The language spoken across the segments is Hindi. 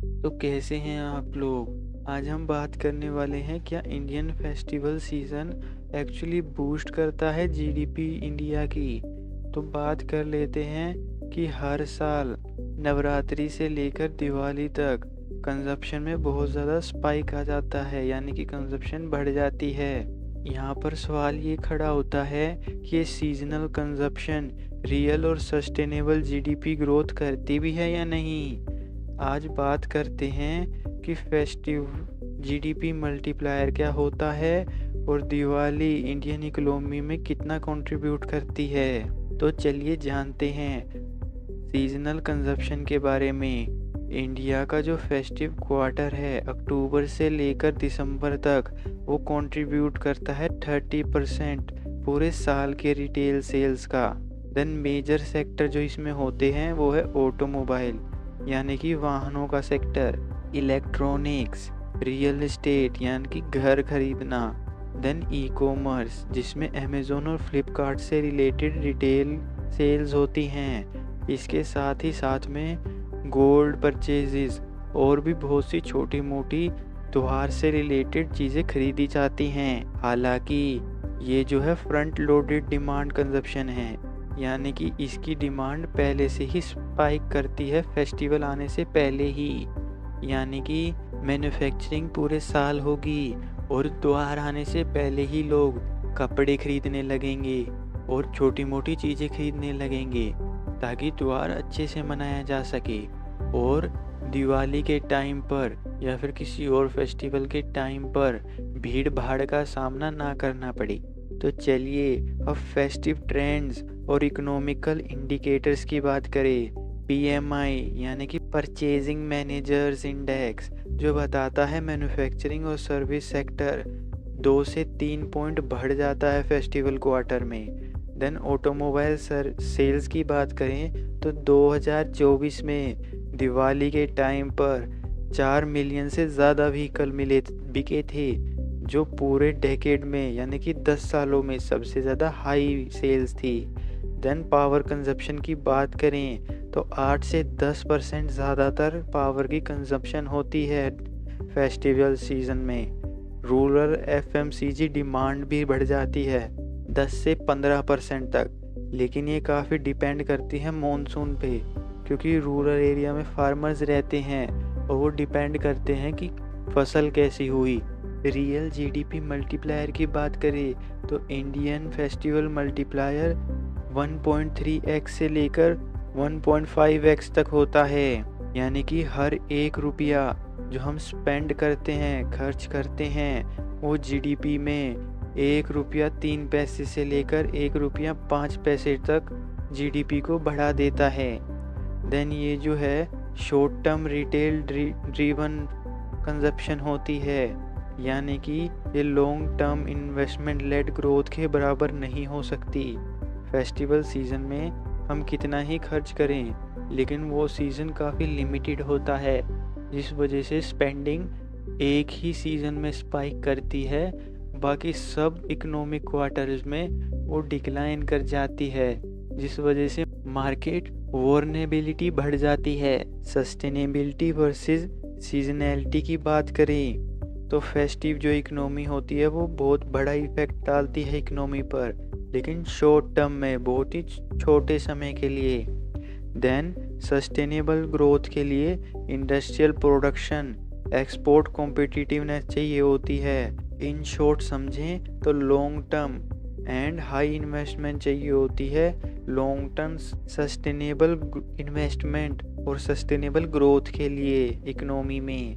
तो कैसे हैं आप लोग? आज हम बात करने वाले हैं क्या Indian festival season actually boost करता है जीडीपी इंडिया की। तो बात कर लेते हैं कि हर साल नवरात्रि से लेकर दिवाली तक कंजप्शन में बहुत ज़्यादा स्पाइक आ जाता है, यानी कि कंजप्शन बढ़ जाती है। यहाँ पर सवाल ये खड़ा होता है कि ये सीजनल कंजप्शन रियल और सस्टेनेबल जीडीपी ग्रोथ करती भी है या नहीं। आज बात करते हैं कि फेस्टिव जीडीपी मल्टीप्लायर क्या होता है और दिवाली इंडियन इकोनॉमी में कितना कंट्रीब्यूट करती है। तो चलिए जानते हैं सीजनल कंजप्शन के बारे में। इंडिया का जो फेस्टिव क्वार्टर है अक्टूबर से लेकर दिसंबर तक वो कंट्रीब्यूट करता है 30% पूरे साल के रिटेल सेल्स का। देन मेजर सेक्टर जो इसमें होते हैं वो है ऑटोमोबाइल यानी कि वाहनों का सेक्टर, इलेक्ट्रॉनिक्स, रियल एस्टेट यानी कि घर खरीदना, देन ई कॉमर्स जिसमें अमेज़ोन और फ्लिपकार्ट से रिलेटेड रिटेल सेल्स होती हैं। इसके साथ ही साथ में गोल्ड परचेजेस और भी बहुत सी छोटी मोटी त्योहार से रिलेटेड चीज़ें खरीदी जाती हैं। हालांकि ये जो है फ्रंट लोडेड डिमांड कंजप्शन है, यानी कि इसकी डिमांड पहले से ही स्पाइक करती है फेस्टिवल आने से पहले ही, यानी कि मैन्युफैक्चरिंग पूरे साल होगी और त्योहार आने से पहले ही लोग कपड़े खरीदने लगेंगे और छोटी मोटी चीज़ें खरीदने लगेंगे ताकि त्योहार अच्छे से मनाया जा सके और दिवाली के टाइम पर या फिर किसी और फेस्टिवल के टाइम पर भीड़ भाड़ का सामना ना करना पड़े। तो चलिए अब फेस्टिव ट्रेंड्स और इकोनॉमिकल इंडिकेटर्स की बात करें। पीएमआई यानी कि परचेजिंग मैनेजर्स इंडेक्स जो बताता है मैन्युफैक्चरिंग और सर्विस सेक्टर 2 से 3 पॉइंट बढ़ जाता है फेस्टिवल क्वार्टर में। देन ऑटोमोबाइल सेल्स की बात करें तो 2024 में दिवाली के टाइम पर 4 मिलियन से ज़्यादा व्हीकल बिके थे, जो पूरे डेकेड में यानी कि 10 सालों में सबसे ज़्यादा हाई सेल्स थी। देन पावर कंजप्शन की बात करें तो 8 से 10% ज़्यादातर पावर की कंजप्शन होती है फेस्टिवल सीज़न में। रूरल एफएमसीजी डिमांड भी बढ़ जाती है 10 से 15% तक, लेकिन ये काफ़ी डिपेंड करती है मॉनसून पे, क्योंकि रूरल एरिया में फार्मर्स रहते हैं और वो डिपेंड करते हैं कि फसल कैसी हुई। रियल जीडीपी मल्टीप्लायर की बात करें तो इंडियन फेस्टिवल मल्टीप्लायर 1.3x से लेकर 1.5x तक होता है, यानी कि हर 1 रुपया जो हम स्पेंड करते हैं, खर्च करते हैं, वो जीडीपी में 1 रुपया 3 पैसे से लेकर 1 रुपया 5 पैसे तक जीडीपी को बढ़ा देता है। देन ये जो है short term retail driven consumption होती है, यानी कि ये long term investment led growth के बराबर नहीं हो सकती। फेस्टिवल सीज़न में हम कितना ही खर्च करें, लेकिन वो सीज़न काफ़ी लिमिटेड होता है, जिस वजह से स्पेंडिंग एक ही सीज़न में स्पाइक करती है, बाकी सब इकोनॉमिक क्वार्टर्स में वो डिक्लाइन कर जाती है, जिस वजह से मार्केट वोल्नरेबिलिटी बढ़ जाती है। सस्टेनेबिलिटी वर्सेस सीजनैलिटी की बात करें तो फेस्टिव जो इकोनॉमी होती है वो बहुत बड़ा इफेक्ट डालती है इकोनॉमी पर, लेकिन शॉर्ट टर्म में बहुत ही छोटे समय के लिए। देन सस्टेनेबल ग्रोथ के लिए इंडस्ट्रियल प्रोडक्शन, एक्सपोर्ट कॉम्पिटिटिवनेस चाहिए होती है। इन शॉर्ट समझें तो long term and high investment चाहिए होती है, लॉन्ग टर्म सस्टेनेबल इन्वेस्टमेंट और सस्टेनेबल ग्रोथ के लिए इकोनॉमी में।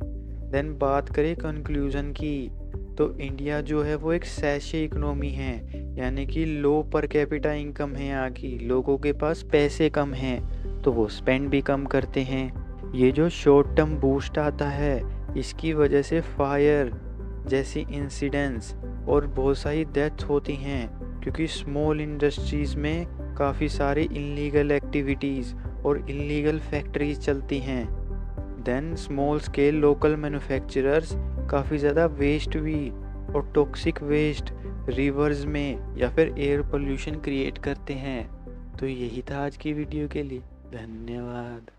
देन बात करें कंक्लूजन की तो इंडिया जो है वो एक सैशे इकोनॉमी है, यानी कि लो पर कैपिटा इनकम है, यहाँ की लोगों के पास पैसे कम हैं तो वो स्पेंड भी कम करते हैं। ये जो शॉर्ट टर्म बूस्ट आता है इसकी वजह से फायर जैसी इंसिडेंट्स और बहुत सारी डेथ्स होती हैं, क्योंकि स्मॉल इंडस्ट्रीज़ में काफ़ी सारी इलीगल एक्टिविटीज़ और इलीगल फैक्ट्रीज चलती हैं। Then small scale local manufacturers काफ़ी ज़्यादा वेस्ट भी और टॉक्सिक वेस्ट रिवर्स में या फिर एयर पोल्यूशन क्रिएट करते हैं। तो यही था आज की वीडियो के लिए, धन्यवाद।